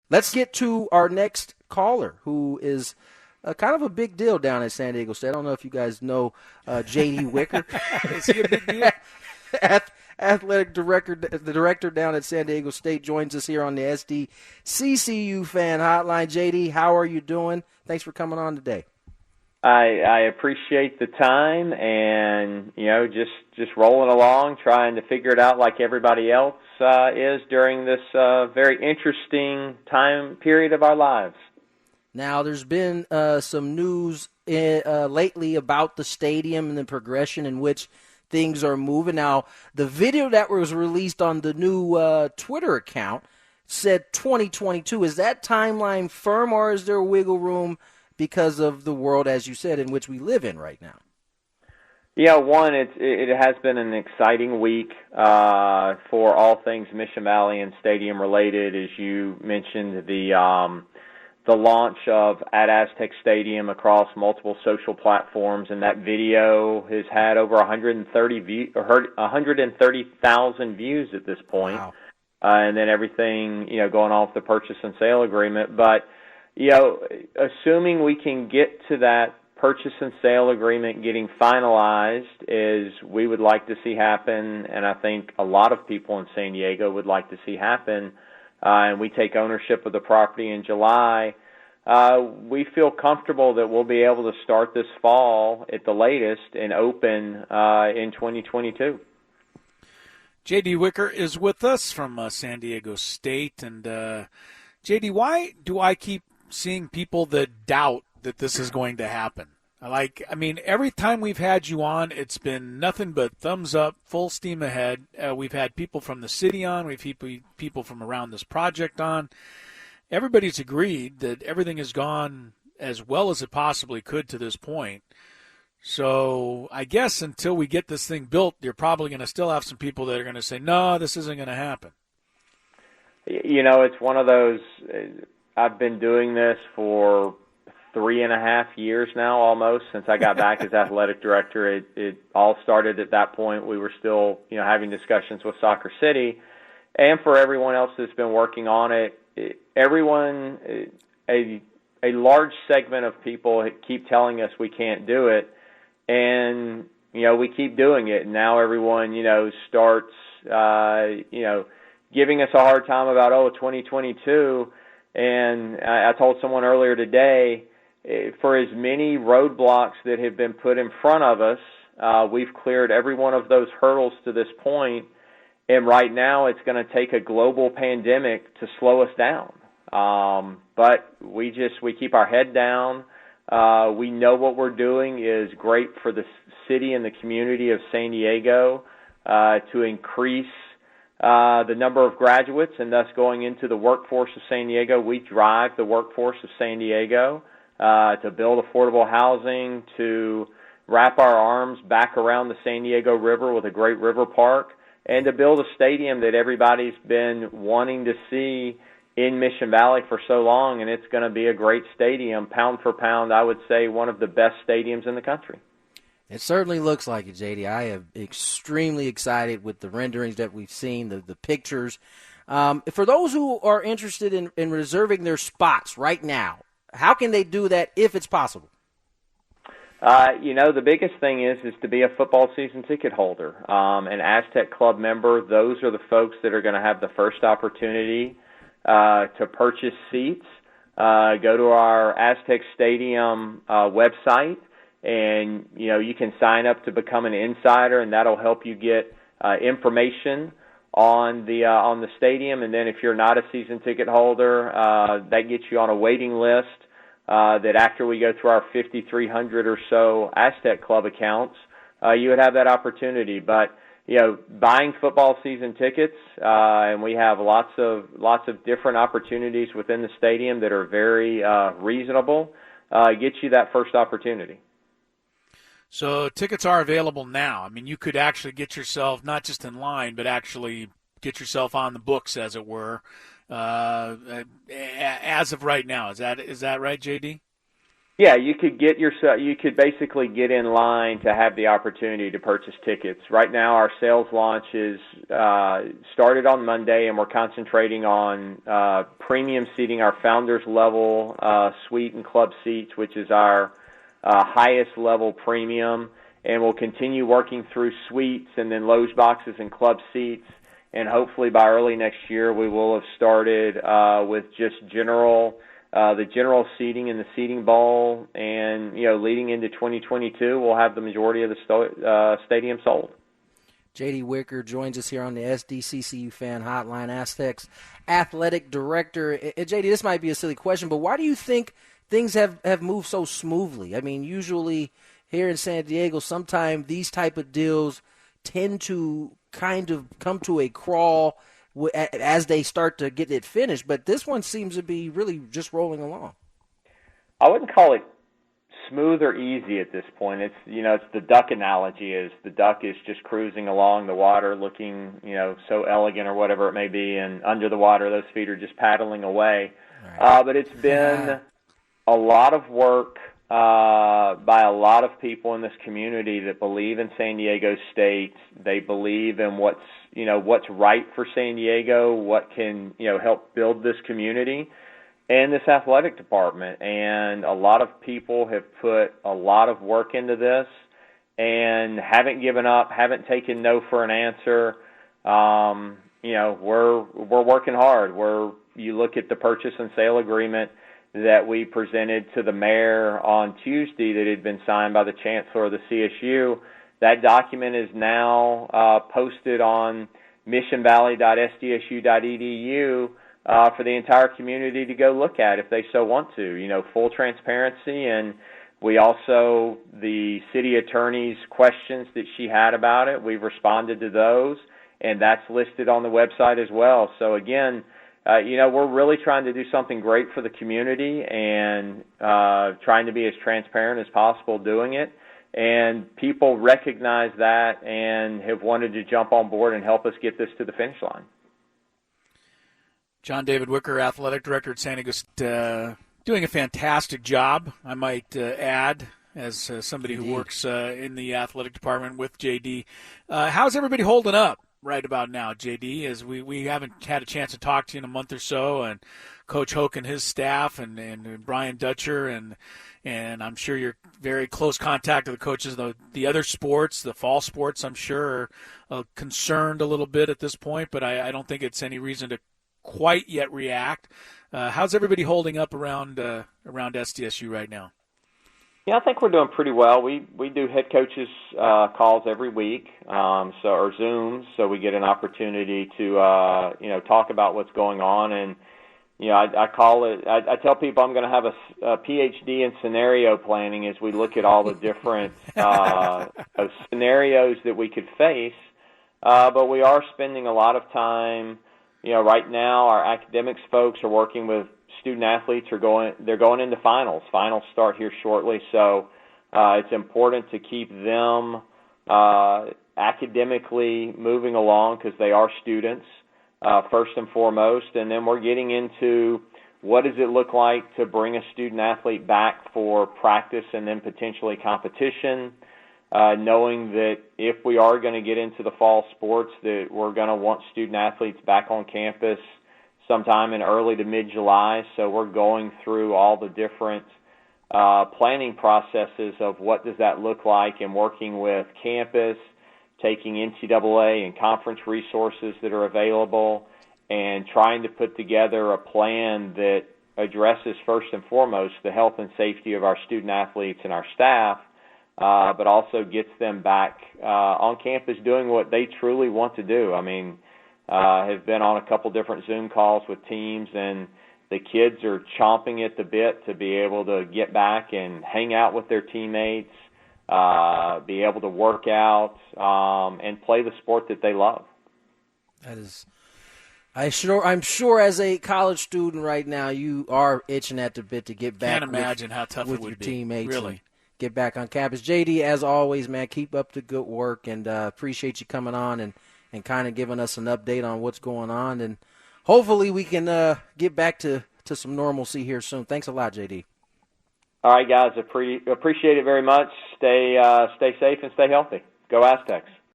Let's get to our next caller, who is kind of a big deal down at San Diego State. I don't know if you guys know J.D. Wicker. Is he a big deal? Athletic director, the director down at San Diego State, joins us here on the Sdcu fan hotline. JD, how are you doing? Thanks for coming on today. I appreciate the time, and just rolling along, trying to figure it out like everybody else is during this very interesting time period of our lives. Now, there's been some news lately about the stadium and the progression in which things are moving. Now, the video that was released on the new Twitter account said 2022. Is that timeline firm, or is there wiggle room because of the world, as you said, in which we live in right now? Yeah, it has been an exciting week for all things Mission Valley and stadium related. As you mentioned, the launch of at Aztec Stadium across multiple social platforms, and that video has had over 130,000 views at this point. Wow. And then everything going on with the purchase and sale agreement, but assuming we can get to that purchase and sale agreement getting finalized, as we would like to see happen, and I think a lot of people in San Diego would like to see happen, and we take ownership of the property in July, we feel comfortable that we'll be able to start this fall at the latest and open in 2022. J.D. Wicker is with us from San Diego State. And, J.D., why do I keep seeing people that doubt that this is going to happen? Every time we've had you on, it's been nothing but thumbs up, full steam ahead. We've had people from the city on. We've had people from around this project on. Everybody's agreed that everything has gone as well as it possibly could to this point. So I guess until we get this thing built, you're probably going to still have some people that are going to say, no, this isn't going to happen. It's one of those, I've been doing this for 3.5 years now almost, since I got back as athletic director. It all started at that point. We were still, having discussions with Soccer City. And for everyone else that's been working on it, everyone, a large segment of people keep telling us we can't do it. And, we keep doing it. And now everyone, starts, giving us a hard time about, 2022. And I told someone earlier today, for as many roadblocks that have been put in front of us, we've cleared every one of those hurdles to this point. And right now it's going to take a global pandemic to slow us down. But we keep our head down. We know what we're doing is great for the city and the community of San Diego to increase the number of graduates, and thus going into the workforce of San Diego. We drive the workforce of San Diego to build affordable housing, to wrap our arms back around the San Diego River with a great river park, and to build a stadium that everybody's been wanting to see in Mission Valley for so long, and it's going to be a great stadium. Pound for pound, I would say one of the best stadiums in the country. It certainly looks like it, JD. I am extremely excited with the renderings that we've seen, the pictures. For those who are interested in reserving their spots right now, how can they do that if it's possible? The biggest thing is to be a football season ticket holder. An Aztec Club member, those are the folks that are going to have the first opportunity to purchase seats. Go to our Aztec Stadium website, and you can sign up to become an insider, and that'll help you get information on the stadium. And then if you're not a season ticket holder, that gets you on a waiting list. That after we go through our 5,300 or so Aztec Club accounts, you would have that opportunity. But buying football season tickets, and we have lots of different opportunities within the stadium that are very reasonable, gets you that first opportunity. So tickets are available now. I mean, you could actually get yourself not just in line, but actually get yourself on the books, as it were, as of right now. Is that right, JD? Yeah, you could basically get in line to have the opportunity to purchase tickets. Right now, our sales launch is started on Monday, and we're concentrating on premium seating, our founders level suite and club seats, which is our highest level premium, and we'll continue working through suites and then loge boxes and club seats, and hopefully by early next year we will have started with just the general seating in the seating bowl, and leading into 2022, we'll have the majority of the stadium sold. J.D. Wicker joins us here on the SDCCU Fan Hotline, Aztecs Athletic Director. J.D., this might be a silly question, but why do you think things have moved so smoothly? I mean, usually here in San Diego, sometimes these type of deals tend to kind of come to a crawl as they start to get it finished, but this one seems to be really just rolling along. I wouldn't call it smooth or easy at this point. It's it's the duck analogy. Is the duck is just cruising along the water, looking so elegant or whatever it may be, and under the water those feet are just paddling away. Right. But it's been a lot of work by a lot of people in this community that believe in San Diego State. They believe in what's right for San Diego, what can help build this community and this athletic department. And a lot of people have put a lot of work into this and haven't given up, haven't taken no for an answer. We're working hard. You look at the purchase and sale agreement that we presented to the mayor on Tuesday that had been signed by the chancellor of the CSU. That document is now posted on missionvalley.sdsu.edu for the entire community to go look at if they so want to. Full transparency, and we also, the city attorney's questions that she had about it, we've responded to those, and that's listed on the website as well. So again, we're really trying to do something great for the community and trying to be as transparent as possible doing it. And people recognize that and have wanted to jump on board and help us get this to the finish line. John David Wicker, Athletic Director at San Diego State, doing a fantastic job, I might add, as somebody who works in the athletic department with JD. How's everybody holding up right about now, JD, as we haven't had a chance to talk to you in a month or so, and Coach Hoke and his staff and Brian Dutcher, and I'm sure you're very close contact with the coaches of the other sports, the fall sports, I'm sure, are concerned a little bit at this point, but I don't think it's any reason to quite yet react. How's everybody holding up around SDSU right now? Yeah, I think we're doing pretty well. We do head coaches calls every week, or Zooms, so we get an opportunity to talk about what's going on. And I call it. I tell people I'm going to have a PhD in scenario planning as we look at all the different scenarios that we could face. But we are spending a lot of time. Right now our academics folks are working with student athletes. They're going into finals. Finals start here shortly, so it's important to keep them academically moving along because they are students first and foremost. And then we're getting into what does it look like to bring a student athlete back for practice and then potentially competition. Knowing that if we are going to get into the fall sports, that we're going to want student athletes back on campus sometime in early to mid-July. So we're going through all the different planning processes of what does that look like, and working with campus, taking NCAA and conference resources that are available, and trying to put together a plan that addresses first and foremost the health and safety of our student athletes and our staff, but also gets them back on campus doing what they truly want to do. I mean, have been on a couple different Zoom calls with teams, and the kids are chomping at the bit to be able to get back and hang out with their teammates, be able to work out, and play the sport that they love. That is, I'm sure as a college student right now, you are itching at the bit to get back. Can't imagine how tough it would your be. Teammates. Really. Get back on campus. JD, as always, man, keep up the good work, and appreciate you coming on and kind of giving us an update on what's going on. And hopefully we can get back to some normalcy here soon. Thanks a lot, JD. All right, guys, appreciate it very much. Stay safe and stay healthy. Go Aztecs.